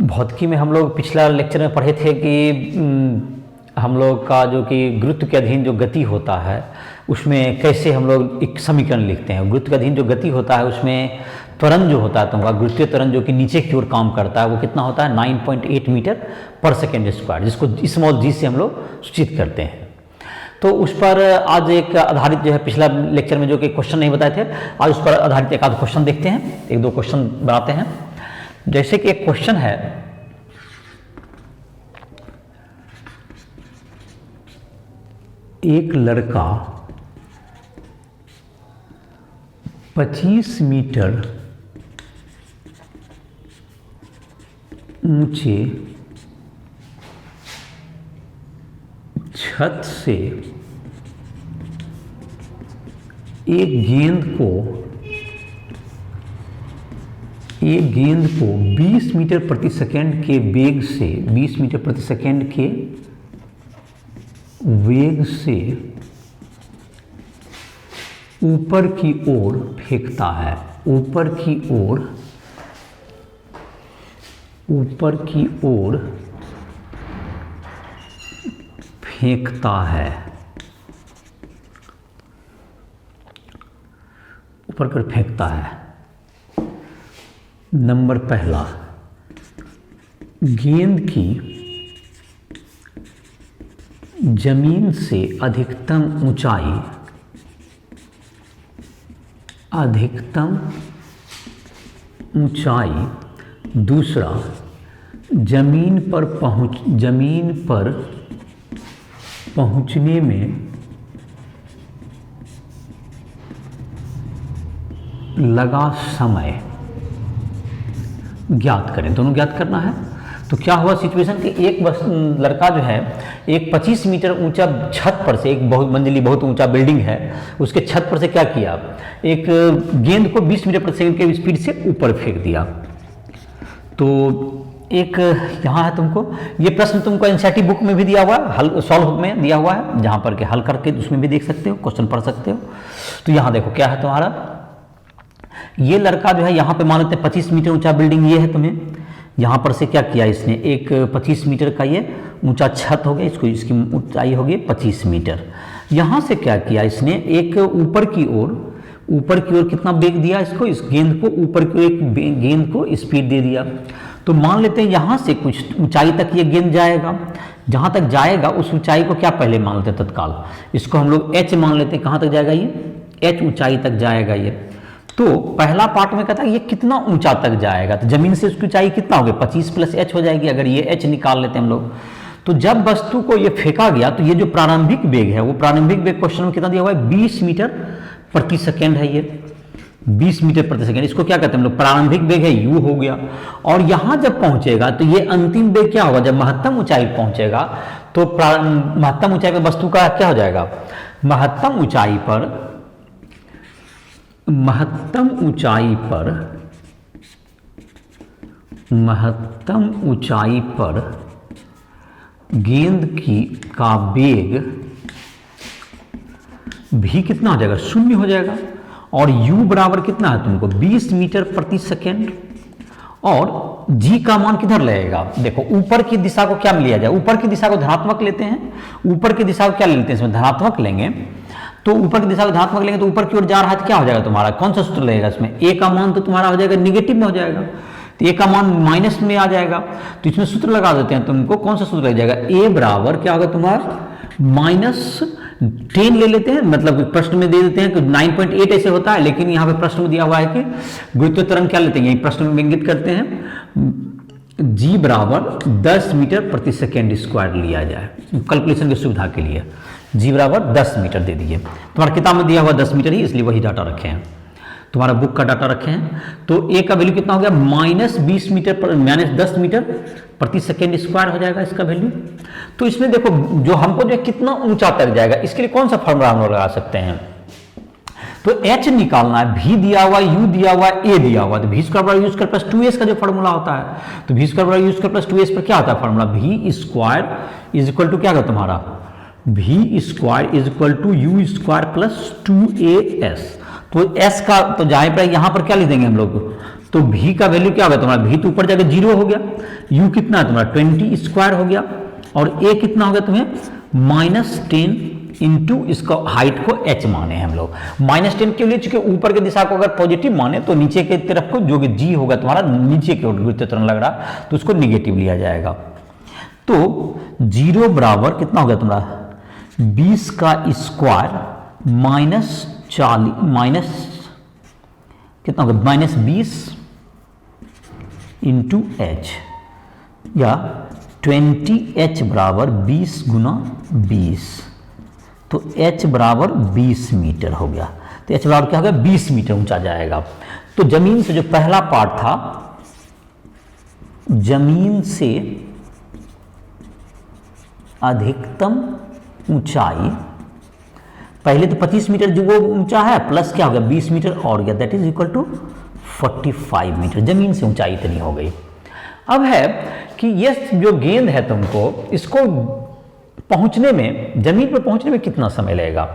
भौतिकी में हम लोग पिछला लेक्चर में पढ़े थे कि हम लोग का जो कि गुरुत्व के अधीन जो गति होता है उसमें कैसे हम लोग एक समीकरण लिखते हैं। गुरुत्व के अधीन जो गति होता है उसमें त्वरण जो होता है तुमका गुरुत्वीय त्वरण जो कि नीचे की ओर काम करता है वो कितना होता है 9.8 मीटर पर सेकेंड स्क्वायर, जिसको स्मॉल जी से हम लोग सूचित करते हैं। तो उस पर आज एक आधारित जो है पिछला लेक्चर में जो कि क्वेश्चन नहीं बताए थे, आज उस पर आधारित एक आध क्वेश्चन देखते हैं, एक दो क्वेश्चन बनाते हैं। जैसे कि एक क्वेश्चन है, एक लड़का 25 मीटर ऊंचे छत से एक गेंद को 20 मीटर प्रति सेकंड के वेग से 20 मीटर प्रति सेकंड के वेग से ऊपर की ओर फेंकता है। ऊपर की ओर फेंकता है। ऊपर की ओर फेंकता है। नंबर पहला, गेंद की जमीन से अधिकतम ऊंचाई। दूसरा, जमीन पर पहुंचने में लगा समय ज्ञात करें। दोनों ज्ञात करना है। तो क्या हुआ सिचुएशन कि एक लड़का जो है एक 25 मीटर ऊंचा छत पर से, एक बहुमंजिली बहुत ऊंचा बिल्डिंग है, उसके छत पर से क्या किया, एक गेंद को 20 मीटर प्रति सेकंड के स्पीड से ऊपर फेंक दिया। तो एक यहाँ है, तुमको ये प्रश्न तुमको एनसीईआरटी बुक में भी दिया हुआ है, हल सॉल्व में दिया हुआ है, जहाँ पर के हल करके उसमें भी देख सकते हो, क्वेश्चन पढ़ सकते हो। तो यहाँ देखो क्या है तुम्हारा, ये लड़का जो है यहाँ पे मान लेते हैं 25 मीटर ऊंचा बिल्डिंग ये है, तुम्हें यहाँ पर से क्या किया इसने, एक 25 मीटर का ये ऊंचा छत हो गया, इसकी ऊंचाई होगी 25 मीटर। यहाँ से क्या किया इसने, एक ऊपर की ओर कितना वेग दिया इसको, इस गेंद को ऊपर की ओर एक गेंद को स्पीड दे दिया। तो मान लेते हैं यहाँ से कुछ ऊंचाई तक ये गेंद जाएगा, जहाँ तक जाएगा उस ऊंचाई को क्या पहले मान लेते हैं तत्काल, इसको हम लोग h मान लेते हैं। कहाँ तक जाएगा ये, h ऊंचाई तक जाएगा ये। तो पहला पार्ट में कहता है ये कितना ऊंचा तक जाएगा, तो जमीन से उसकी ऊंचाई कितना हो गया 25 प्लस h हो जाएगी। अगर ये h निकाल लेते हैं हम लोग, तो जब वस्तु को ये फेंका गया तो ये जो प्रारंभिक वेग है वो प्रारंभिक वेग क्वेश्चन में कितना दिया हुआ है 20 मीटर प्रति सेकेंड है। ये 20 मीटर प्रति सेकेंड, इसको क्या कहते हैं हम लोग, प्रारंभिक वेग है u हो गया। और यहां जब पहुंचेगा तो ये अंतिम वेग क्या होगा, जब महत्तम ऊंचाई पहुंचेगा तो महत्तम ऊंचाई पर वस्तु का क्या हो जाएगा, महत्तम ऊंचाई पर गेंद का वेग भी कितना हो जाएगा, 0 हो जाएगा। और u बराबर कितना है तुमको 20 मीटर प्रति सेकेंड, और g का मान किधर लगेगा, देखो ऊपर की दिशा को क्या लिया जाए, ऊपर की दिशा को धनात्मक लेते हैं। ऊपर की दिशा को क्या लेते हैं इसमें, धनात्मक लेंगे। तो ऊपर की दिशा को धनात्मक लेंगे तो ऊपर की ओर जा रहा है तो क्या हो जाएगा तुम्हारा, कौन सा सूत्र लगेगा इसमें, a का मान तो तुम्हारा हो जाएगा निगेटिव में हो जाएगा, तो a का मान माइनस में आ जाएगा। तो इसमें सूत्र लगा देते हैं तुमको, कौन सा सूत्र लग जाएगा, a बराबर क्या होगा तुम्हारा -10 ले लेते हैं, मतलब प्रश्न में दे देते हैं कि 9.8 ऐसे होता है, लेकिन यहाँ पे प्रश्न में दिया हुआ है कि गुरुत्वीय त्वरण क्या लेते हैं, यही प्रश्न में इंगित करते हैं g बराबर 10 मीटर प्रति सेकेंड स्क्वायर लिया जाए कैलकुलेशन की सुविधा के लिए। g बराबर 10 मीटर दे दिए, तुम्हारा किताब में दिया हुआ 10 मीटर ही, इसलिए वही डाटा रखे हैं, तुम्हारा बुक का डाटा रखे हैं। तो a का वैल्यू कितना हो गया -10 मीटर प्रति सेकेंड स्क्वायर हो जाएगा इसका वैल्यू। तो इसमें देखो जो हमको जो कितना ऊंचा तक जाएगा इसके लिए कौन सा फॉर्मूला हम लोग लगा सकते हैं, तो h निकालना है, v दिया हुआ, u दिया हुआ, a दिया हुआ, तो v स्क्वायर बराबर u स्क्वायर प्लस 2s का जो फॉर्मूला होता है, तो v स्क्वायर बराबर u स्क्वायर प्लस 2s पर क्या होता है formula, v square is equal to क्या होगा तुम्हारा, v square is equal to u square plus 2as। तो s का तो जहाँ पर यहाँ पर क्या लिख देंगे हम लोग, तो v का वैल्यू क्या होगा तुम्हारा, v तो ऊपर जाकर 0 हो गया, u कितना है तुम्हारा 20 स्क्वायर हो गया, और a कितना हो गया तुम्हें -10 इंटू इसका हाइट को h माने हम लोग। -10 के लिए चूंकि ऊपर की दिशा को अगर पॉजिटिव माने तो नीचे की तरफ को जो कि g होगा तुम्हारा नीचे की ओर घूमते त्वरण लग रहा तो उसको निगेटिव लिया जाएगा। तो 0 बराबर कितना हो गया तुम्हारा 20 का स्क्वायर माइनस कितना होगा -20 इंटू एच, या 20h बराबर 20 गुना 20, तो h बराबर 20 मीटर हो गया। तो h बराबर क्या हो गया 20 मीटर ऊंचा जाएगा। तो जमीन से जो पहला पार्ट था, जमीन से अधिकतम ऊंचाई, पहले तो 25 मीटर जो वो ऊंचा है प्लस क्या हो गया 20 मीटर और गया, that is equal to 45 metre. जमीन से ऊंचाई इतनी हो गई। अब है कि ये जो गेंद है तुमको इसको पहुंचने में, जमीन पर पहुंचने में कितना समय लगेगा।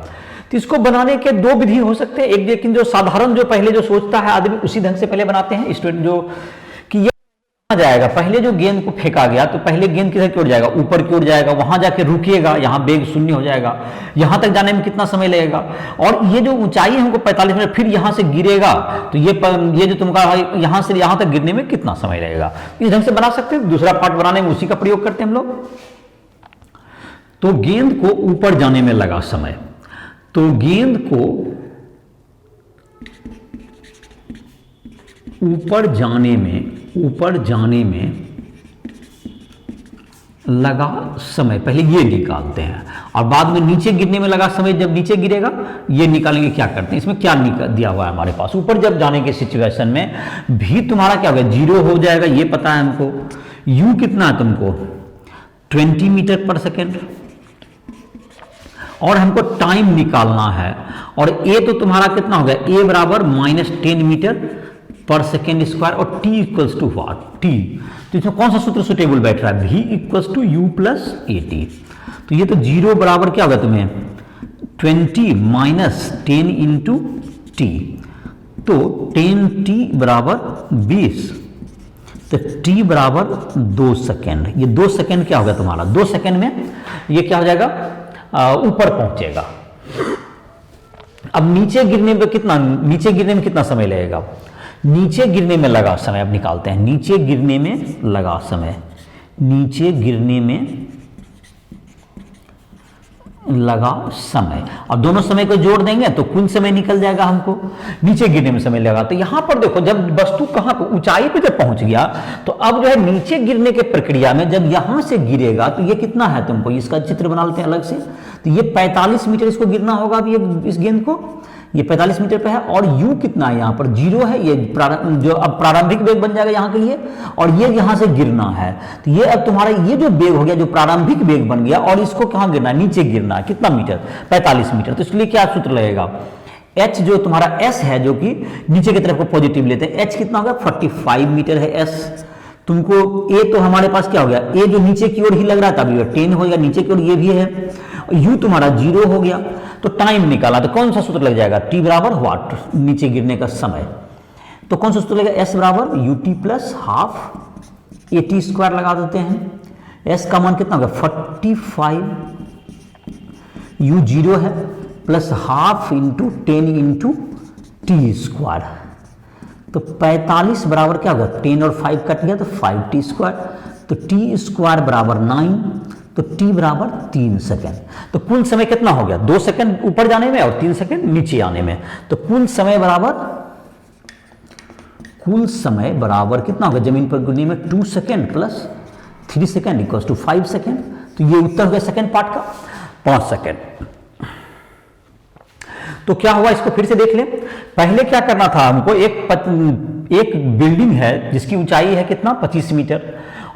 तो इसको बनाने के दो विधि हो सकते हैं। एक लेकिन जो साधारण जो पहले जो सोचता है आदमी उसी ढंग से पहले बनाते हैं स्टूडेंट, जो कि ये जाएगा पहले जो गेंद को फेंका गया तो पहले गेंद किधर की ओर जाएगा, ऊपर की ओर जाएगा, वहां जाके रुकेगा, यहाँ वेग शून्य हो जाएगा, यहां तक जाने में कितना समय लगेगा, और ये जो ऊंचाई है हमको 45 मीटर, फिर यहां से गिरेगा तो ये जो तुमका यहां से यहां तक गिरने में कितना समय लगेगा। इस ढंग से बना सकते हैं। दूसरा पार्ट बनाने में उसी का प्रयोग करते हैं हम लोग। तो गेंद को ऊपर जाने में लगा समय, तो गेंद को ऊपर जाने में लगा समय, पहले ये निकालते हैं, और बाद में नीचे गिरने में लगा समय, जब नीचे गिरेगा ये निकालेंगे। क्या करते हैं, इसमें क्या दिया हुआ है हमारे पास, ऊपर जब जाने के सिचुएशन में भी तुम्हारा क्या होगा 0 हो जाएगा, ये पता है हमको। u कितना है तुमको 20 मीटर पर सेकेंड, और हमको टाइम निकालना है, और a तो तुम्हारा कितना हो गया, a बराबर -10 मीटर पर सेकेंड स्क्वायर, और t equals to what, t। तो इसमें कौन सा सूत्र सुटेबल बैठ रहा है, v equals to u plus at। तो ये तो 0 बराबर क्या होगा तुम्हें 20 माइनस 10 इंटू टी, तो 10t बराबर 20, तो t बराबर 2 सेकेंड। ये 2 सेकेंड क्या होगा तुम्हारा, 2 सेकेंड में ये क्या हो जाएगा ऊपर पहुंचेगा। अब नीचे गिरने में कितना समय लगेगा, नीचे गिरने में लगा समय अब निकालते हैं। नीचे गिरने में लगा समय, नीचे गिरने में लगा समय, और दोनों समय को जोड़ देंगे तो कुल समय निकल जाएगा हमको। नीचे गिरने में समय लगा, तो यहां पर देखो जब वस्तु कहां पर ऊंचाई पे जब पहुंच गया तो अब जो है नीचे गिरने के प्रक्रिया में जब यहां से गिरेगा तो ये कितना है तुमको, इसका चित्र बना लेते हैं अलग से। तो ये 45 मीटर इसको गिरना होगा अभी इस गेंद को, ये 45 मीटर पे है, और u कितना है यहाँ पर 0 है, ये जो अब प्रारंभिक वेग बन जाएगा यहाँ के लिए, और ये यहाँ से गिरना है। तो ये अब तुम्हारा ये जो वेग हो गया, जो प्रारंभिक वेग बन गया, और इसको कहाँ गिरना है, नीचे गिरना है, कितना मीटर 45 मीटर। तो इसलिए क्या सूत्र लगेगा, h जो तुम्हारा s है जो कि नीचे की तरफ को पॉजिटिव लेते हैं, h कितना होगा 45 मीटर है s। तुमको a तो हमारे पास क्या हो गया, a जो नीचे की ओर ही लग रहा था अभी 10 हो गया, नीचे की ओर ये भी है, u तुम्हारा 0 हो गया। तो टाइम निकाला तो कौन सा सूत्र लग जाएगा, t बराबर व्हाट, नीचे गिरने का समय। तो कौन सा सूत्र लगेगा, s बराबर ut plus half at square लगा देते हैं। s का मान कितना होगा 45, u 0 है, plus half into 10 into T square. तो 45 बराबर क्या होगा, 10 और 5 कट गया तो 5t स्क्वायर, तो t स्क्वायर बराबर 9, तो t बराबर 3 सेकेंड। तो कुल समय कितना हो गया, 2 सेकेंड ऊपर जाने में और 3 सेकेंड नीचे आने में। तो कुल समय बराबर कितना होगा, जमीन पर गिरने में 2 second plus 3 second equals to 5 second. तो ये उत्तर हो गया सेकेंड पार्ट का 5 सेकेंड। तो क्या हुआ, इसको फिर से देख लें। पहले क्या करना था हमको, एक बिल्डिंग है जिसकी ऊंचाई है कितना 25 मीटर,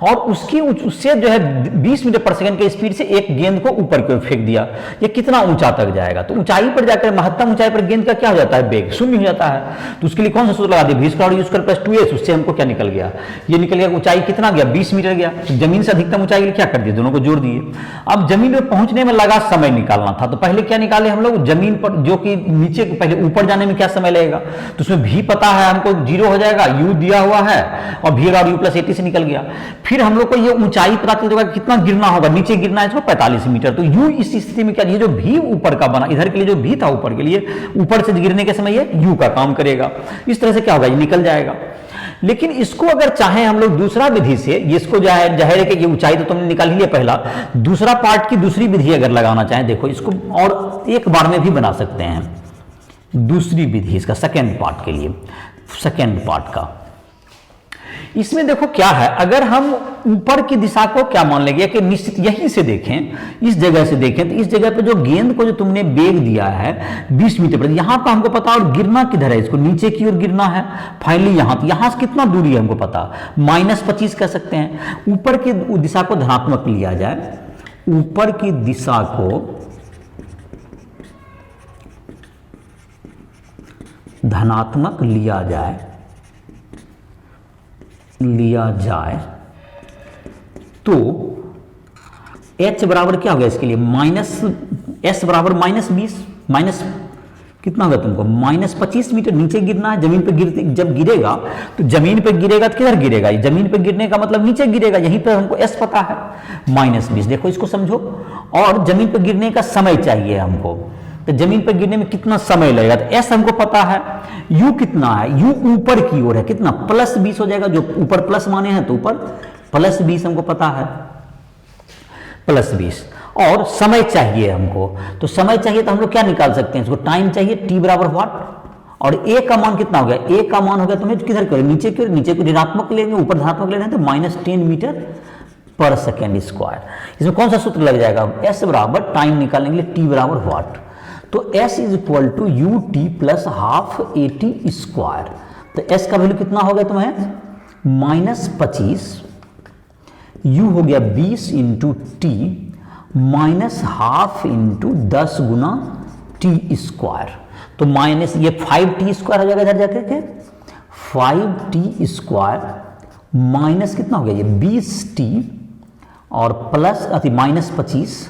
और उससे जो है 20 मीटर पर सेकंड के स्पीड से एक गेंद को ऊपर की ओर फेंक दिया। ये कितना ऊंचा तक जाएगा? तो ऊंचाई पर जाकर महत्तम ऊंचाई पर गेंद का क्या हो जाता है? वेग शून्य हो जाता है। तो उसके लिए कौन सा सूत्र लगा दिया? v स्क्वायर यूज कर प्लस 2s। उससे हमको क्या निकल गया? ये निकल गया ऊंचाई कितना गया? 20 मीटर गया। तो जमीन से अधिकतम ऊंचाई के लिए क्या कर दिया? दोनों को जोड़ दिए। अब जमीन पर पहुंचने में लगा समय निकालना था, तो पहले क्या निकाले हम लोग? जमीन पर जो कि नीचे पहले ऊपर जाने में क्या समय लगेगा, तो उसमें v पता है हमको 0 हो जाएगा, u दिया हुआ है और v और u प्लस 80 से निकल गया। फिर हम लोग को ये ऊंचाई पता चल जाएगा कितना गिरना होगा, नीचे गिरना है इसको 45 मीटर। तो u इस स्थिति में क्या, ये जो v ऊपर का बना, इधर के लिए जो v था ऊपर के लिए, ऊपर से गिरने के समय ये u का काम करेगा। इस तरह से क्या होगा? ये निकल जाएगा। लेकिन इसको अगर चाहे हम लोग दूसरा विधि से, इसको जाहिर है कि ये ऊंचाई तो तुमने निकाल ही लिया पहला, दूसरा पार्ट की दूसरी विधि अगर लगाना चाहें, देखो इसको और एक बार में भी बना सकते हैं। दूसरी विधि इसका सेकेंड पार्ट के लिए, सेकेंड पार्ट का, इसमें देखो क्या है, अगर हम ऊपर की दिशा को क्या मान लेंगे कि निश्चित यहीं से देखें, इस जगह से देखें, तो इस जगह पे जो गेंद को जो तुमने वेग दिया है 20 मीटर पर, यहां पर हमको पता और गिरना किधर है, इसको नीचे की ओर गिरना है फाइनली यहां, तो यहां से कितना दूरी है हमको पता, -25 कह सकते हैं। ऊपर की दिशा को धनात्मक लिया जाए, ऊपर की दिशा को धनात्मक लिया जाए तो h बराबर क्या हो गया इसके लिए, s बराबर -20, माइनस कितना होगा तुमको, -25 मीटर नीचे गिरना है। जमीन पे जब गिरेगा तो जमीन पे गिरेगा तो किधर गिरेगा? जमीन पे गिरने का मतलब नीचे गिरेगा, यहीं पर हमको s पता है, -20। देखो इसको समझो, और जमीन पे गिरने का समय चाहिए हमको, तो जमीन पर गिरने में कितना समय लगेगा, तो s हमको पता है। u कितना है? u ऊपर की ओर है, कितना, +20 हो जाएगा, जो ऊपर प्लस माने हैं तो ऊपर +20 हमको पता है, +20। और समय चाहिए हमको, तो समय चाहिए तो हम लोग क्या निकाल सकते हैं इसको, टाइम चाहिए, t बराबर व्हाट, और a का मान कितना हो गया, a का मान हो गया तुम्हें किधर करें, नीचे की ओर, नीचे को ऋणात्मक लेंगे, ऊपर धनात्मक ले रहे हैं तो -10 मीटर पर सेकेंड स्क्वायर। इसमें कौन सा सूत्र लग जाएगा, s बराबर टाइम निकालने के लिए t बराबर व्हाट, तो s is equal to ut plus half at square. तो s का वैल्यू कितना हो गया तुम्हें, -25, u हो गया 20 into T minus half into 10 गुना टी स्क्वायर। तो माइनस ये 5t स्क्वायर हो जाएगा इधर जाकर के, 5t स्क्वायर माइनस कितना हो गया ये 20t और प्लस -25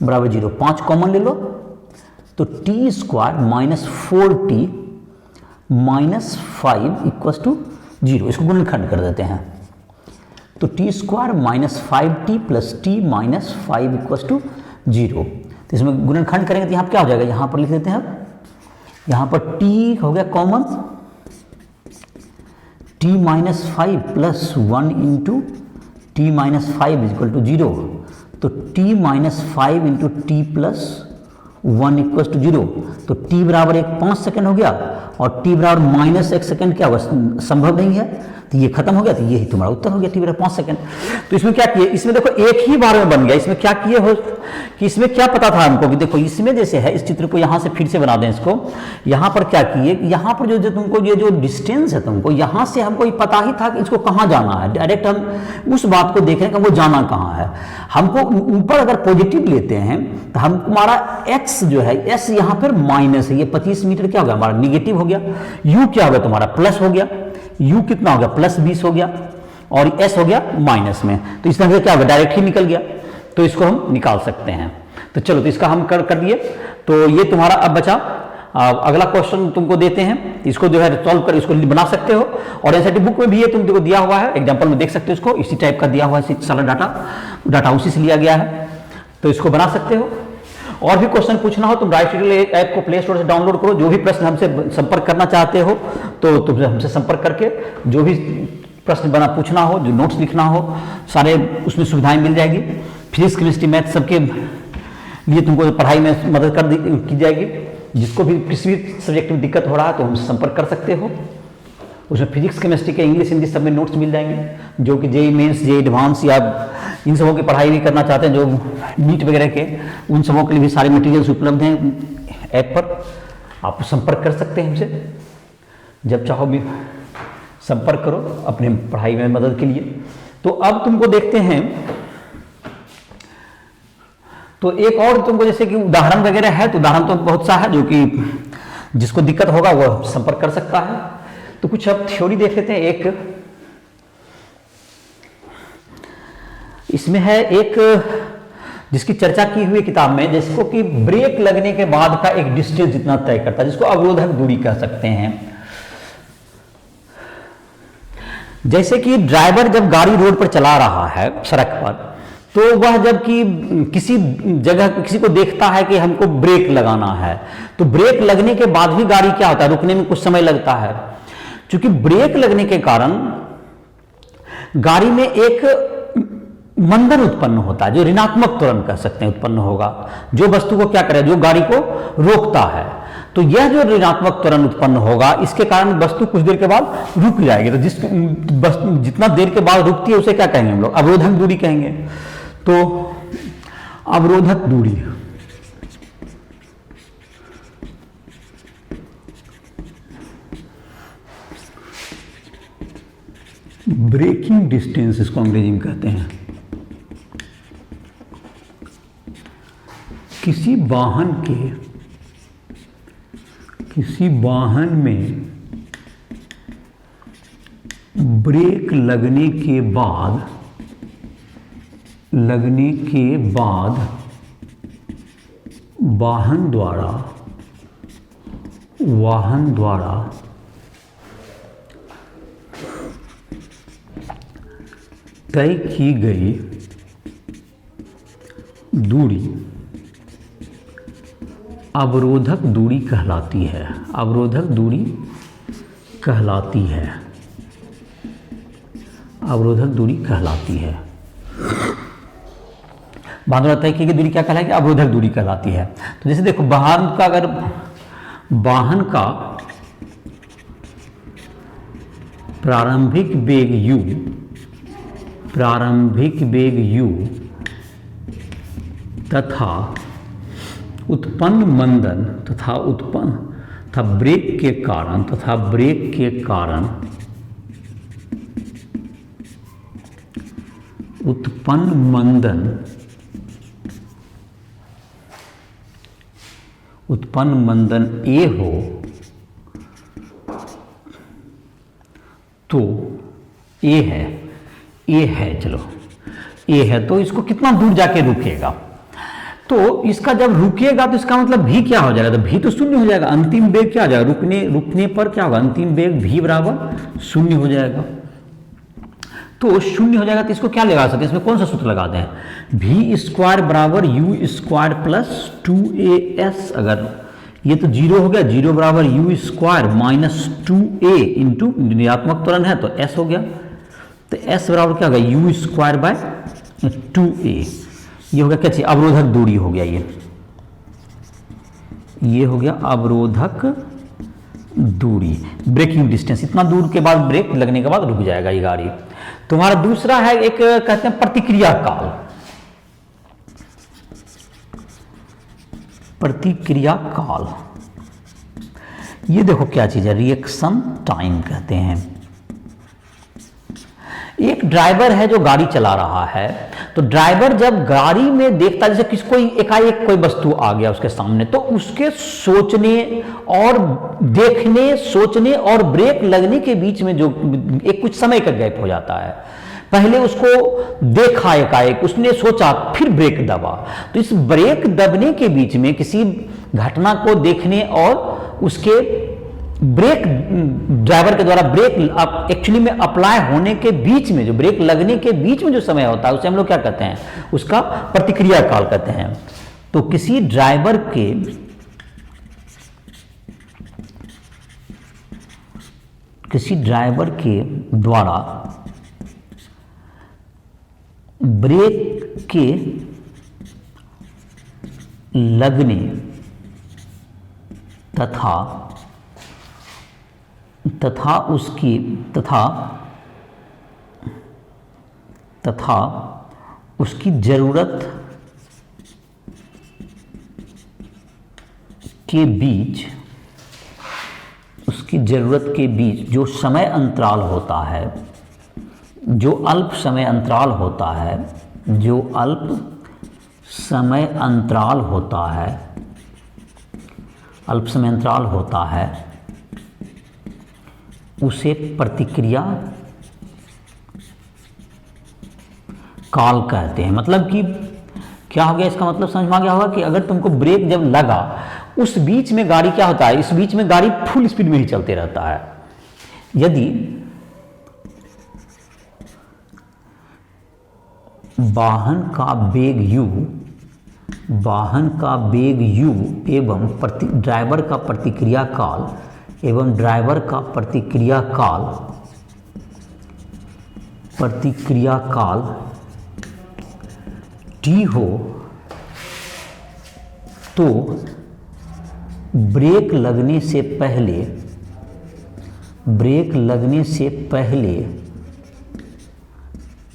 बराबर 0, 5 कॉमन ले लो तो t square -4t -5 equals to 0। इसको गुणनखंड कर देते हैं तो t square -5t plus t -5 equals to 0। तो इसमें गुणनखंड करेंगे तो यहाँ क्या हो जाएगा, यहाँ पर लिख देते हैं, यहाँ पर t हो गया common, t -5 plus 1 into t -5 equal to 0। तो t -5 into T plus 1 equal to 0। तो t बराबर 5 सेकंड हो गया और t बराबर -1 सेकंड क्या होगा, संभव नहीं है, तो ये खत्म हो गया, तो यही तुम्हारा उत्तर हो गया, t बराबर 5 सेकंड। तो इसमें क्या किए, इसमें देखो एक ही बार में बन गया। इसमें क्या किए हो कि इसमें क्या पता था हमको कि देखो इसमें जैसे है, इस चित्र को यहाँ से फिर से बना दें इसको, यहाँ पर क्या किए, यहाँ पर जो तुमको ये जो डिस्टेंस है तुमको यहाँ से हमको ये पता ही था कि इसको कहाँ जाना है, डायरेक्ट हम उस बात को देख रहे हैं कि वो जाना कहाँ है। हमको ऊपर अगर पॉजिटिव लेते हैं तो हम हमारा x जो है, s यहाँ पर माइनस है, ये 25 मीटर क्या हो गया हमारा निगेटिव हो गया, u क्या हो गया तुम्हारा प्लस हो गया, u कितना हो गया +20 हो गया और s हो गया माइनस में। तो इस तरह से क्या होगा, डायरेक्ट ही निकल गया, तो इसको हम निकाल सकते हैं। तो चलो, तो इसका हम कर दिए। तो ये तुम्हारा अब बचा, अगला क्वेश्चन तुमको देते हैं, इसको जो है सॉल्व कर, इसको बना सकते हो और एनसीईआरटी बुक में भी ये तुमको दिया हुआ है, एग्जांपल में देख सकते हो, इसको इसी टाइप का दिया हुआ है, सारा डाटा उसी से लिया गया है, तो इसको बना सकते हो। और भी क्वेश्चन पूछना हो तुम राइट ट्यूटोरियल ऐप को प्ले स्टोर से डाउनलोड करो, जो भी प्रश्न हमसे संपर्क करना चाहते हो तो तुम हमसे संपर्क करके जो भी प्रश्न पूछना हो, जो नोट्स लिखना हो, सारे उसमें सुविधाएं मिल जाएगी। फिजिक्स केमिस्ट्री मैथ सबके लिए तुमको पढ़ाई में मदद की जाएगी। जिसको भी किसी भी सब्जेक्ट में दिक्कत हो रहा है तो हमसे संपर्क कर सकते हो। उसमें फिजिक्स केमिस्ट्री के इंग्लिश हिंदी सब में नोट्स मिल जाएंगे, जो कि जेईई मेंस, जेईई एडवांस या इन सबों की पढ़ाई भी करना चाहते हैं, जो नीट वगैरह के, उन सबों के लिए भी सारे मटेरियल्स उपलब्ध हैं ऐप पर। आप संपर्क कर सकते हैं हमसे, जब चाहो भी संपर्क करो अपने पढ़ाई में मदद के लिए। तो अब तुमको देखते हैं, तो एक और तुमको जैसे कि उदाहरण वगैरह है, तो उदाहरण तो बहुत सा है, जो कि जिसको दिक्कत होगा वह संपर्क कर सकता है। तो कुछ अब थ्योरी देख लेते हैं। एक इसमें है, एक जिसकी चर्चा की हुई किताब में, जिसको कि ब्रेक लगने के बाद का एक डिस्टेंस जितना तय करता है, जिसको अवरोधक दूरी कह सकते हैं। जैसे कि ड्राइवर जब गाड़ी रोड पर चला रहा है सड़क पर, तो वह जब कि किसी जगह किसी को देखता है कि हमको ब्रेक लगाना है, तो ब्रेक लगने के बाद भी गाड़ी क्या होता है, रुकने में कुछ समय लगता है। क्योंकि ब्रेक लगने के कारण गाड़ी में एक मंदन उत्पन्न होता है, जो ऋणात्मक त्वरण कह सकते हैं उत्पन्न होगा, जो वस्तु को क्या करे, जो गाड़ी को रोकता है। तो यह जो ऋणात्मक त्वरण उत्पन्न होगा, इसके कारण वस्तु कुछ देर के बाद रुक जाएगी। तो जितना देर के बाद रुकती है उसे क्या कहेंगे हम लोग, अवरोधक दूरी कहेंगे। तो अवरोधक दूरी, ब्रेकिंग डिस्टेंस इसको अंग्रेजी में कहते हैं। किसी वाहन में ब्रेक लगने के बाद वाहन द्वारा तय की गई दूरी अवरोधक दूरी कहलाती है। अवरोधक दूरी कहलाती है। अवरोधक दूरी कहलाती है। बांधना तय की गई दूरी क्या कहलाएगी, अवरोधक दूरी कहलाती है। तो जैसे देखो, वाहन का अगर वाहन का प्रारंभिक वेग u तथा उत्पन्न मंदन तथा ब्रेक के कारण उत्पन्न मंदन A हो, तो A है, चलो A है, तो इसको कितना दूर जाके रुकेगा। तो इसका जब रुकेगा तो इसका मतलब भी क्या हो जाएगा, तो भी तो शून्य हो जाएगा। अंतिम वेग क्या हो जाएगा, रुकने पर क्या होगा, अंतिम वेग भी बराबर शून्य हो जाएगा। तो शून्य हो जाएगा, तो इसको क्या लगा सकते हैं, इसमें कौन सा सूत्र लगाते हैं, v स्क्वायर बराबर u स्क्वायर प्लस 2as। अगर ये तो जीरो हो गया, जीरो बराबर u square minus 2a into ऋणात्मक त्वरण है तो s हो गया। तो s बराबर क्या होगा, u स्क्वायर बाय 2a। ये हो गया क्या चीज, अवरोधक दूरी हो गया। ये हो गया अवरोधक दूरी, ब्रेकिंग डिस्टेंस। इतना दूर के बाद ब्रेक लगने के बाद रुक जाएगा ये गाड़ी। तुम्हारा दूसरा है, एक कहते हैं प्रतिक्रिया काल। प्रतिक्रिया काल, ये देखो क्या चीज है, रिएक्शन टाइम कहते हैं। एक ड्राइवर है जो गाड़ी चला रहा है, तो ड्राइवर जब गाड़ी में देखता है, जैसे कोई एकाएक कोई वस्तु आ गया उसके सामने, तो उसके सोचने और ब्रेक लगने के बीच में जो एक कुछ समय का गैप हो जाता है। पहले उसको देखा एकाएक, उसने सोचा, फिर ब्रेक दबा। तो इस ब्रेक दबने के बीच में किसी घटना को देखने और उसके ब्रेक ड्राइवर के द्वारा ब्रेक एक्चुअली में अप्लाई होने के बीच में, जो ब्रेक लगने के बीच में जो समय होता है, उसे हम लोग क्या कहते हैं, उसका प्रतिक्रिया काल कहते हैं। तो किसी ड्राइवर के द्वारा ब्रेक के लगने तथा उसकी जरूरत के बीच जो समय अंतराल होता है, जो अल्प समय अंतराल होता है, जो अल्प समय अंतराल होता है, अल्प समय अंतराल होता है, उसे प्रतिक्रिया काल कहते हैं। मतलब कि क्या हो गया, इसका मतलब समझ में आ गया होगा कि अगर तुमको ब्रेक जब लगा, उस बीच में गाड़ी क्या होता है, इस बीच में गाड़ी फुल स्पीड में ही चलते रहता है। यदि वाहन का वेग u, वाहन का वेग u एवं ड्राइवर का प्रतिक्रिया काल, एवं ड्राइवर का प्रतिक्रिया काल t हो, तो ब्रेक लगने से पहले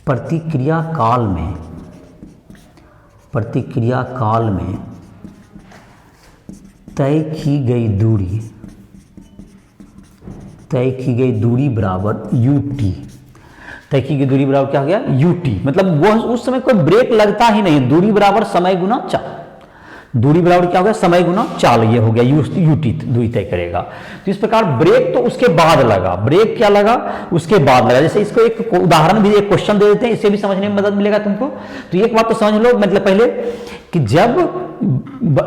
प्रतिक्रिया काल में तय की गई दूरी बराबर ut। तय की गई दूरी बराबर क्या हो गया, ut। मतलब वह उस समय कोई ब्रेक लगता ही नहीं, दूरी बराबर समय गुना चाल। दूरी बराबर क्या हो गया, समय गुना चाल, ये हो गया ut, दूरी तय करेगा। तो इस प्रकार ब्रेक तो उसके बाद लगा, ब्रेक क्या लगा, उसके बाद लगा। जैसे इसको एक उदाहरण भी, एक क्वेश्चन दे देते हैं, इससे भी समझने में मदद मिलेगा तुमको। तो एक बात तो समझ लो, मतलब पहले कि जब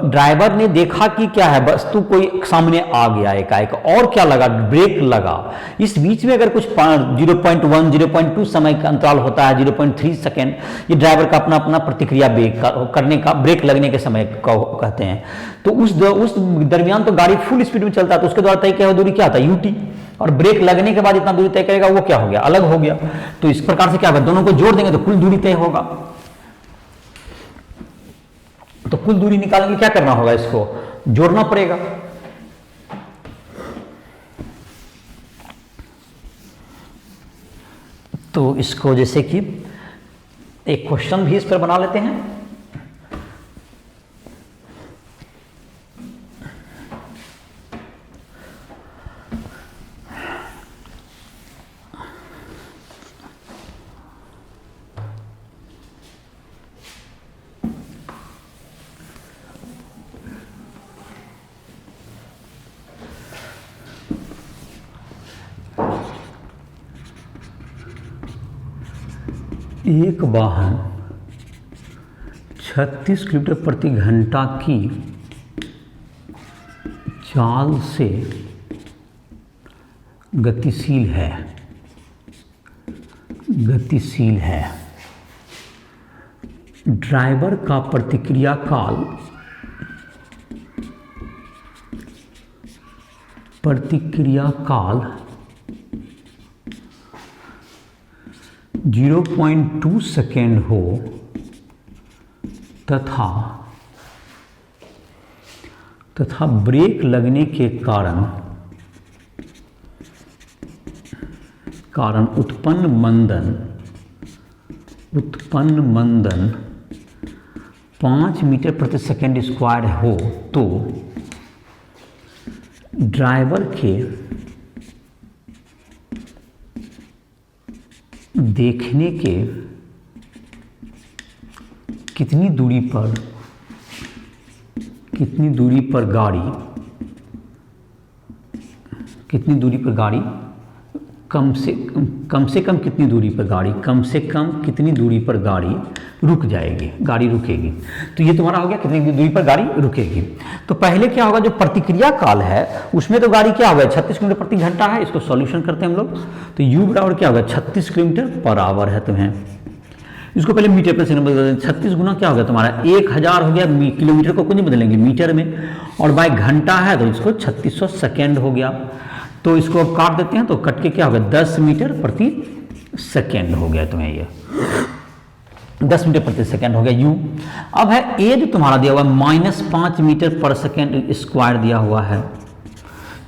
ड्राइवर ने देखा कि क्या है, वस्तु कोई सामने आ गया एकाएक, और क्या लगा, ब्रेक लगा। इस बीच में अगर कुछ 0.1 0.2 समय का अंतराल होता है, 0.3 सेकेंड, ये ड्राइवर का अपना अपना प्रतिक्रिया करने का, ब्रेक लगने के समय का कहते हैं। तो उस दरमियान तो गाड़ी फुल स्पीड में चलता है, तो उसके द्वारा तय किया हुआ दूरी क्या होता है, ut। और ब्रेक लगने के बाद इतना दूरी तय करेगा, वो क्या हो गया, अलग हो गया। तो इस प्रकार से क्या होगा, दोनों को जोड़ देंगे तो कुल दूरी तय होगा। तो कुल दूरी निकालने के लिए क्या करना होगा, इसको जोड़ना पड़ेगा। तो इसको जैसे कि एक क्वेश्चन भी इस पर बना लेते हैं। एक वाहन 36 किलोमीटर प्रति घंटा की चाल से गतिशील है। ड्राइवर का प्रतिक्रिया काल 0.2 सेकेंड हो तथा ब्रेक लगने के कारण उत्पन्न मंदन 5 मीटर प्रति सेकेंड स्क्वायर हो, तो ड्राइवर के देखने के कितनी दूरी पर गाड़ी कम से कम कितनी दूरी पर गाड़ी रुक जाएगी, गाड़ी रुकेगी। तो ये तुम्हारा हो गया कितनी दूरी पर गाड़ी रुकेगी। तो पहले क्या होगा, जो प्रतिक्रिया काल है उसमें तो गाड़ी क्या होगा, 36 किलोमीटर प्रति घंटा है। इसको सॉल्यूशन करते हैं हम लोग। तो u बराबर क्या होगा, 36 किलोमीटर पर आवर है तुम्हें। इसको पहले मीटर पर सेकंड बदल, 36 गुना क्या होगा तुम्हारा 1000 हो गया। किलोमीटर को कुछ नहीं बदलेंगे मीटर में, और बाय घंटा है तो इसको 3600 सेकेंड हो गया। तो इसको अब काट देते हैं, तो कट के क्या होगा 10 मीटर प्रति सेकेंड हो गया तुम्हें, ये 10 मीटर प्रति सेकेंड हो गया u। अब है a जो तुम्हारा दिया हुआ -5 मीटर पर सेकेंड स्क्वायर दिया हुआ है।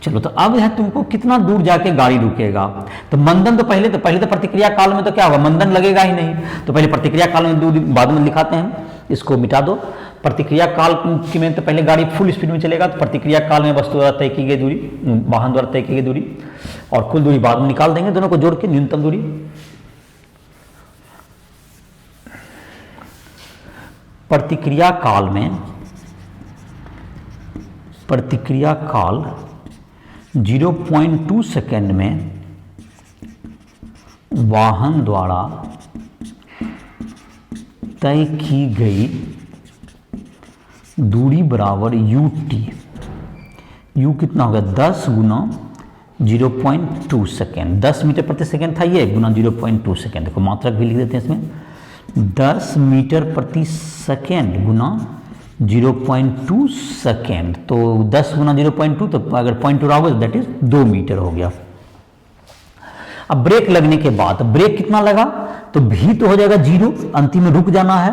चलो तो अब है तुमको कितना दूर जाके गाड़ी रुकेगा। तो मंदन तो पहले तो प्रतिक्रिया काल में तो क्या होगा, मंदन लगेगा ही नहीं। तो पहले प्रतिक्रिया काल में दूर बाद में लिखाते हैं, इसको मिटा दो। प्रतिक्रिया काल में तो पहले गाड़ी फुल स्पीड में चलेगा, तो प्रतिक्रिया काल में वस्तु द्वारा तय की गई दूरी, वाहन द्वारा तय की गई दूरी, और कुल दूरी बाद में निकाल देंगे, दोनों को जोड़ के न्यूनतम दूरी। प्रतिक्रिया काल 0.2 सेकेंड में वाहन द्वारा तय की गई दूरी बराबर ut। u कितना होगा 10 गुना 0.2 सेकेंड, 10 मीटर प्रति सेकेंड था ये, गुना 0.2 सेकेंड। देखो मात्रक भी लिख देते हैं इसमें, 10 मीटर प्रति सेकेंड गुना 0.2 सेकेंड। तो 10 गुना 0.2, तो अगर 0.2 रहोगे तो दैट इज 2 मीटर हो गया। अब ब्रेक लगने के बाद ब्रेक कितना लगा, तो भी तो हो जाएगा 0, अंतिम में रुक जाना है।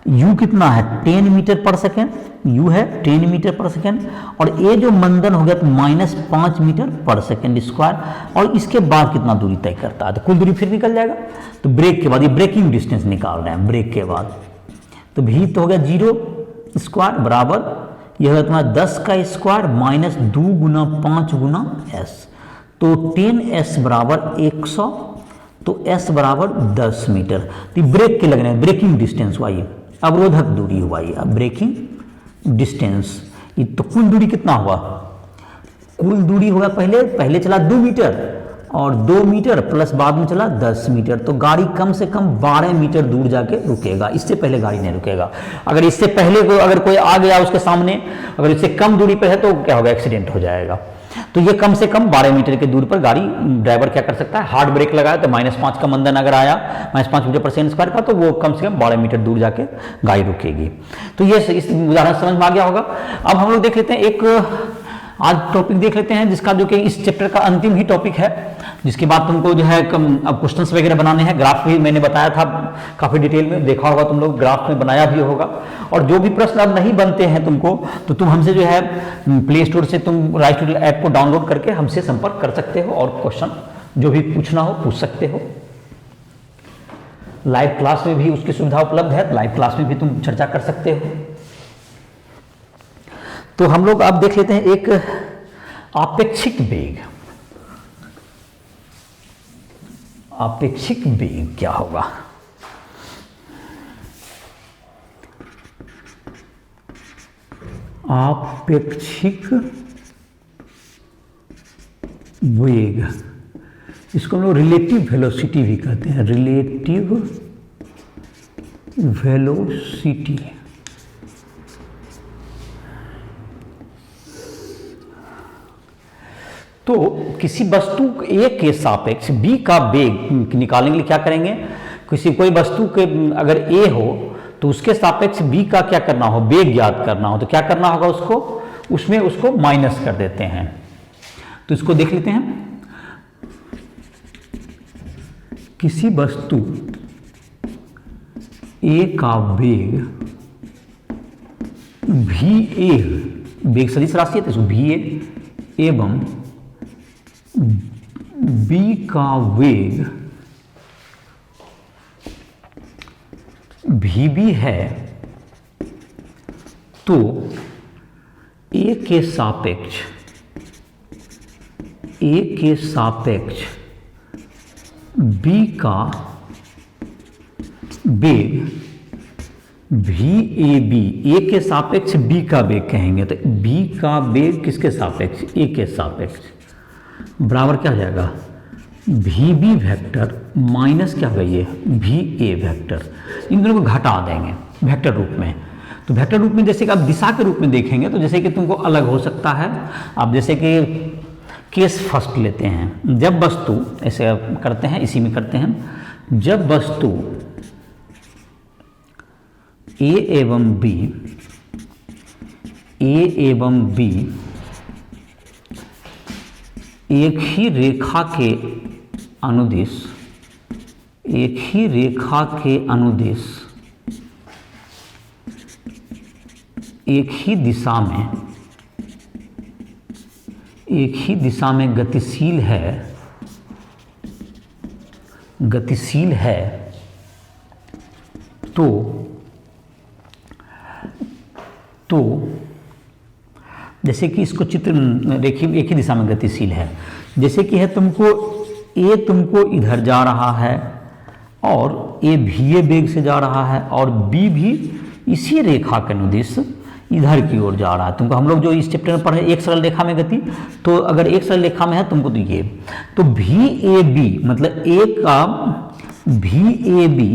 u कितना है 10 मीटर पर सेकेंड, u है 10 मीटर पर सेकेंड, और ये जो मंदन हो गया तो -5 मीटर पर सेकेंड स्क्वायर। और इसके बाद कितना दूरी तय करता है, तो कुल दूरी फिर निकल जाएगा। तो ब्रेक के बाद ये ब्रेकिंग डिस्टेंस निकाल रहे हैं ब्रेक के बाद, तो भी तो हो गया 0 स्क्वायर बराबर ये होगा तुम्हारा 10 का स्क्वायर माइनस 2 गुना 5 गुना s, तो 10s बराबर 100, तो s बराबर 10 मीटर। तो ब्रेक के लगने ब्रेकिंग डिस्टेंस हुआ ये, अवरोधक दूरी हुआ ये, अब ब्रेकिंग डिस्टेंस। ये तो कुल दूरी कितना हुआ, कुल दूरी होगा पहले चला 2 मीटर, और 2 मीटर प्लस बाद में चला 10 मीटर, तो गाड़ी कम से कम 12 मीटर दूर जाके रुकेगा, इससे पहले गाड़ी नहीं रुकेगा। अगर इससे पहले अगर कोई आ गया उसके सामने, अगर इससे कम दूरी पर है तो क्या होगा, एक्सीडेंट हो जाएगा। तो ये कम से कम 12 मीटर के दूर पर गाड़ी ड्राइवर क्या कर सकता है, हार्ड ब्रेक लगाया तो -5 का मंदन अगर आया, -5 मीटर पर सेकेंड स्क्वायर का, तो वो कम से कम 12 मीटर दूर जाके गाड़ी रुकेगी। तो ये इस उदाहरण समझ में आ गया होगा। अब हम लोग देख लेते हैं एक आज टॉपिक देख लेते हैं जिसका जो कि इस चैप्टर का अंतिम ही टॉपिक है, जिसके बाद तुमको जो है अब क्वेश्चंस वगैरह बनाने हैं। ग्राफ भी मैंने बताया था काफ़ी डिटेल में, देखा होगा तुम लोग, ग्राफ में बनाया भी होगा। और जो भी प्रश्न अब नहीं बनते हैं तुमको, तो तुम हमसे जो है प्ले स्टोर से तुम राइट टू ऐप को डाउनलोड करके हमसे संपर्क कर सकते हो, और क्वेश्चन जो भी पूछना हो पूछ सकते हो। लाइव क्लास में भी उसकी सुविधा उपलब्ध है, लाइव क्लास में भी तुम चर्चा कर सकते हो। तो हम लोग अब देख लेते हैं एक आपेक्षिक वेग। आपेक्षिक वेग क्या होगा, आपेक्षिक वेग, इसको हम लोग रिलेटिव वेलोसिटी भी कहते हैं, रिलेटिव वेलोसिटी। तो किसी वस्तु A के सापेक्ष B का वेग निकालने के लिए क्या करेंगे, कोई वस्तु के अगर A हो तो उसके सापेक्ष B का क्या करना हो, वेग ज्ञात करना हो, तो क्या करना होगा, उसमें उसको माइनस कर देते हैं। तो इसको देख लेते हैं, किसी वस्तु A का वेग VA, वेग सदिश राशि है तो इसको VA, एवं B का वेग VB है, तो A के सापेक्ष B का वेग VAB, A के सापेक्ष B का वेग कहेंगे, तो B का वेग किसके सापेक्ष, A के सापेक्ष, बराबर क्या हो जाएगा, VB वेक्टर माइनस क्या होगा ये VA वेक्टर। इन दोनों को घटा देंगे वेक्टर रूप में। तो वेक्टर रूप में जैसे कि आप दिशा के रूप में देखेंगे तो जैसे कि तुमको अलग हो सकता है। आप जैसे कि केस फर्स्ट लेते हैं, जब वस्तु ऐसे करते हैं, इसी में करते हैं, जब वस्तु A एवं B एक ही रेखा के अनुदिश एक ही दिशा में गतिशील है तो जैसे कि इसको चित्र देखिए, एक ही दिशा में गतिशील है, जैसे कि है तुमको A तुमको इधर जा रहा है और A भी वेग से जा रहा है और B भी इसी रेखा के अनुदिश इधर की ओर जा रहा है। तुमको हम लोग जो इस चैप्टर में पढ़े एक सरल रेखा में गति, तो अगर एक सरल रेखा में है तुमको तो ये, तो भी ए बी मतलब ए का भी ए बी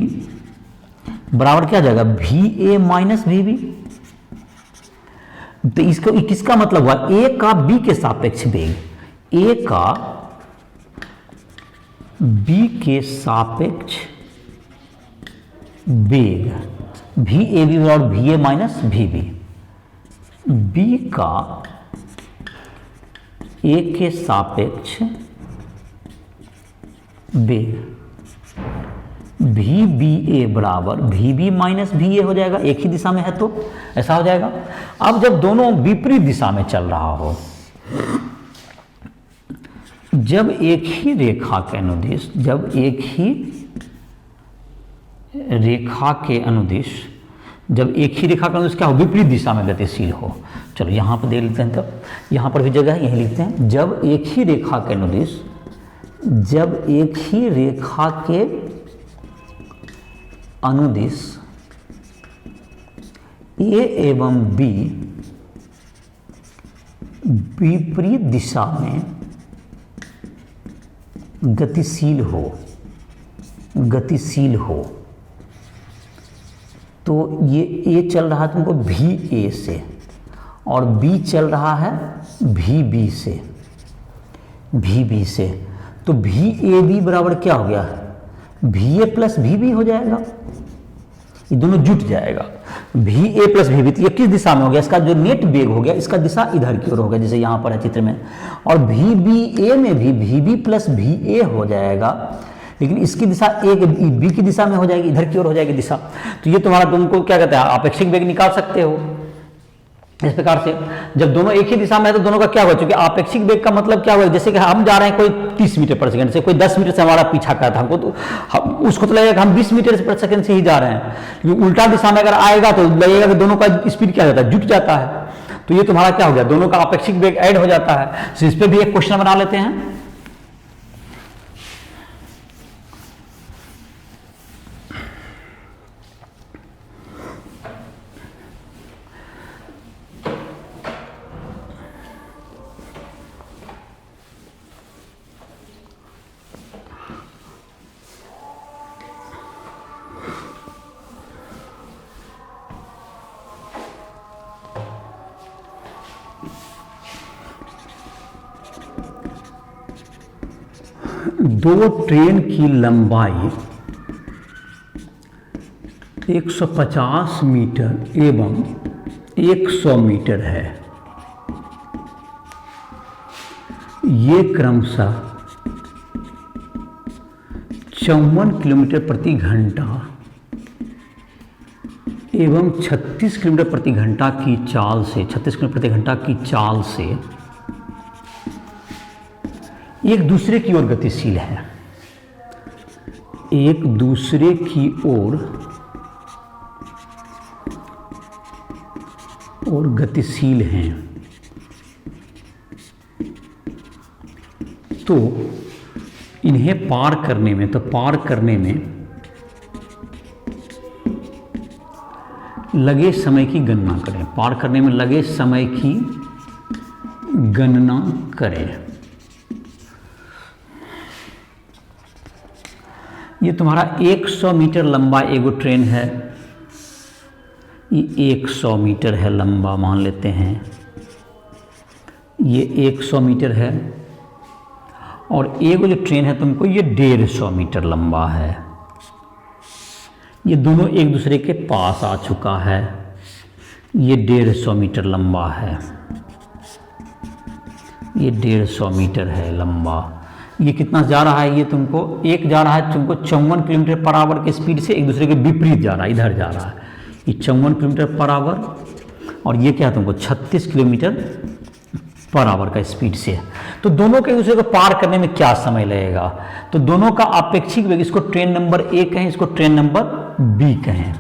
बराबर क्या जाएगा, भी ए माइनस भी बी। तो इसको किसका मतलब हुआ, ए का बी के सापेक्ष वेग, ए का बी के सापेक्ष वेग, भी ए बी बराबर भी ए माइनस भी बी, बी का ए के सापेक्ष वेग, भी बी ए बराबर भी बी माइनस भी ए हो जाएगा, एक ही दिशा में है तो ऐसा हो जाएगा। अब जब दोनों विपरीत दिशा में चल रहा हो, जब एक ही रेखा के अनुदिश, जब एक ही रेखा के अनुदिश, जब एक ही रेखा का अनुदिश क्या हो, विपरीत दिशा में गतिशील हो। चलो यहाँ पर देख लेते हैं, तब यहाँ पर भी जगह है, यही लिखते हैं, जब एक ही रेखा के अनुदिश, जब एक ही रेखा के अनुदिश ए एवं बी विपरीत दिशा में गतिशील हो, गतिशील हो, तो ये ए चल रहा है तुमको भी ए से और बी चल रहा है भी बी से, भी बी से, तो भी ए बी बराबर क्या हो गया, भी ए प्लस भी बी हो जाएगा, ये दोनों जुट जाएगा, भी ए प्लस भी बी। तो ये किस दिशा में हो गया, इसका जो नेट वेग हो गया इसका दिशा इधर की ओर हो गया, जैसे यहाँ पर है चित्र में, और भी बी ए में भी भी बी प्लस भी ए हो जाएगा, लेकिन इसकी दिशा ए बी की दिशा में हो जाएगी, इधर की ओर हो जाएगी दिशा। तो ये तुम्हारा, तुमको क्या कहते हैं, आपेक्षिक वेग निकाल सकते हो इस प्रकार से। जब दोनों एक ही दिशा में है तो दोनों का क्या होगा, क्योंकि आपेक्षिक वेग का मतलब क्या होगा, जैसे कि हम जा रहे हैं कोई 30 मीटर पर सेकंड से, कोई 10 मीटर से हमारा पीछा कर था, हमको तो उसको तो लगेगा कि हम 20 मीटर पर सेकंड से ही जा रहे हैं, क्योंकि उल्टा दिशा में अगर आएगा तो लगेगा कि दोनों का स्पीड क्या जाता है, जुट जाता है। तो ये तुम्हारा क्या हो गया, दोनों का आपेक्षिक वेग ऐड हो जाता है। तो इस पर भी एक क्वेश्चन बना लेते हैं। दो ट्रेन की लंबाई 150 मीटर एवं 100 मीटर है। ये क्रमशः 54 किलोमीटर प्रति घंटा एवं 36 किलोमीटर प्रति घंटा की चाल से, 36 किलोमीटर प्रति घंटा की चाल से एक दूसरे की ओर गतिशील है, एक दूसरे की ओर गतिशील हैं। तो इन्हें पार करने में, तो पार करने में लगे समय की गणना करें, पार करने में लगे समय की गणना करें। ये तुम्हारा 100 मीटर लंबा एगो ट्रेन है, ये 100 मीटर है लंबा मान लेते हैं, ये 100 मीटर है, और एगो जो ट्रेन है तुमको ये 150 मीटर लंबा है। ये दोनों एक दूसरे के पास आ चुका है, ये 150 मीटर लंबा है, ये 150 मीटर है लंबा। ये कितना जा रहा है, ये तुमको एक जा रहा है तुमको 54 किलोमीटर पर आवर के स्पीड से, एक दूसरे के विपरीत जा रहा है, इधर जा रहा है, ये 54 किलोमीटर पर आवर, और ये क्या है तुमको 36 किलोमीटर पर आवर का स्पीड से। तो दोनों के एक दूसरे को पार करने में क्या समय लगेगा, तो दोनों का आपेक्षिक वेग, इसको ट्रेन नंबर ए कहें, इसको ट्रेन नंबर बी कहें।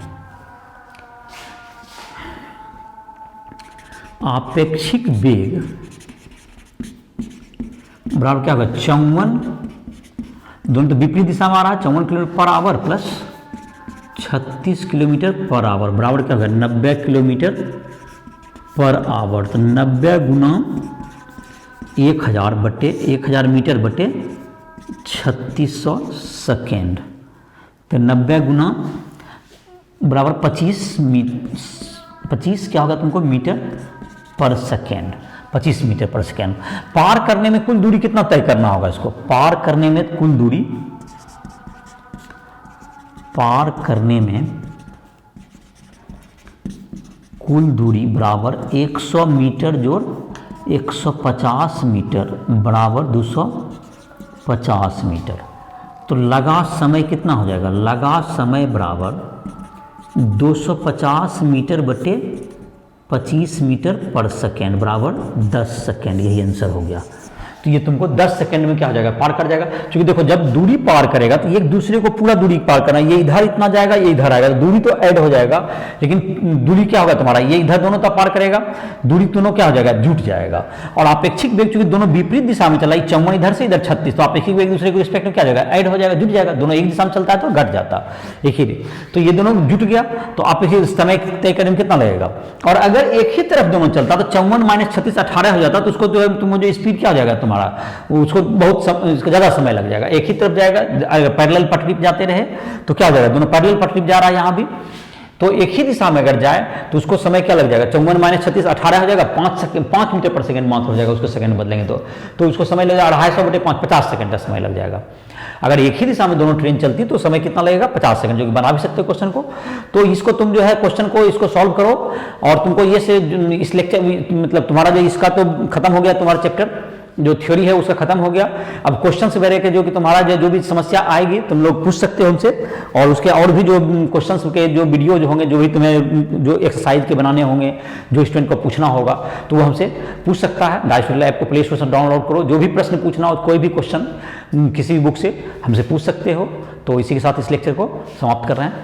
आपेक्षिक वेग बराबर क्या होगा, 54, दोनों तो विपरीत दिशा में आ रहा है, 54 kilometre per hour plus 36 kilometre per hour बराबर क्या होगा 90 किलोमीटर पर आवर। तो 90 गुना 1000 बटे 1000 मीटर बटे 3600 सेकेंड। तो 90 गुना बराबर 25 क्या होगा तुमको metre per second, 25 metre per second. पार करने में कुल दूरी कितना तय करना होगा इसको? पार करने में कुल दूरी बराबर 100 मीटर जोड़ 150 मीटर बराबर 250 मीटर। तो लगा समय कितना हो जाएगा? लगा समय बराबर 250 मीटर बटे 25 मीटर पर सेकेंड बराबर 10 सेकेंड। यही आंसर हो गया। तो ये तुमको 10 सेकंड में क्या हो जाएगा? पार कर जाएगा। क्योंकि देखो जब दूरी पार करेगा तो एक दूसरे को पूरा दूरी पार करना, ये इधर इतना जाएगा, ये इधर आएगा, दूरी तो ऐड हो जाएगा, लेकिन दूरी क्या होगा तुम्हारा? ये इधर दोनों तो पार करेगा, दूरी दोनों क्या हो जाएगा? जुट जाएगा। और आपेक्षिक वेग चूंकि दोनों विपरीत दिशा में चला, 54 इधर से इधर 36, तो आपेक्षिक वेग दूसरे को रिस्पेक्ट में क्या हो जाएगा? ऐड हो जाएगा, जुट जाएगा। दोनों एक दिशा में चलता है तो घट जाता एक ही। तो ये दोनों जुट गया तो आपेक्षिक समय तय करने में कितना लगेगा? और अगर एक ही तरफ दोनों चलता तो 54 - 36 18 हो जाता, तो उसको जो है तुम जो स्पीड क्या हो जाएगा तुम्हारा, उसको उसको ज़्यादा समय लग जाएगा। एक ही तरफ जाएगा, अगर पैरेलल पटरी पे जाते रहे तो क्या हो जाएगा? दोनों पैरेलल पटरी पे जा रहा है यहाँ भी, तो एक ही दिशा में अगर जाए तो उसको समय क्या लग जाएगा? 54 - 36 18 हो जाएगा, 5 मीटर पर सेकंड मात्र हो जाएगा। उसको सेकंड बदलेंगे तो उसको समय लगेगा 250 बटे 5 50 सेकंड का समय लग जाएगा। अगर एक ही दिशा में दोनों ट्रेन चलती तो समय कितना लगेगा? 50 सेकंड, जो कि बना भी सकते हो क्वेश्चन को। तो इसको तुम जो है क्वेश्चन को इसको सॉल्व करो और तुमको ये से इस लेक्चर मतलब तुम्हारा जो इसका तो खत्म हो गया, तुम्हारा चैप्टर जो थ्योरी है उसका खत्म हो गया। अब क्वेश्चन से बेरे के जो कि तुम्हारा जो भी समस्या आएगी तुम लोग पूछ सकते हो हमसे, और उसके और भी जो क्वेश्चंस के जो वीडियो जो होंगे, जो भी तुम्हें जो एक्सरसाइज के बनाने होंगे, जो स्टूडेंट को पूछना होगा तो वो हमसे पूछ सकता है। डाइस ऐप को प्ले स्टोर से डाउनलोड करो, जो भी प्रश्न पूछना हो, कोई भी क्वेश्चन किसी भी बुक से हमसे पूछ सकते हो। तो इसी के साथ इस लेक्चर को समाप्त कर रहे हैं।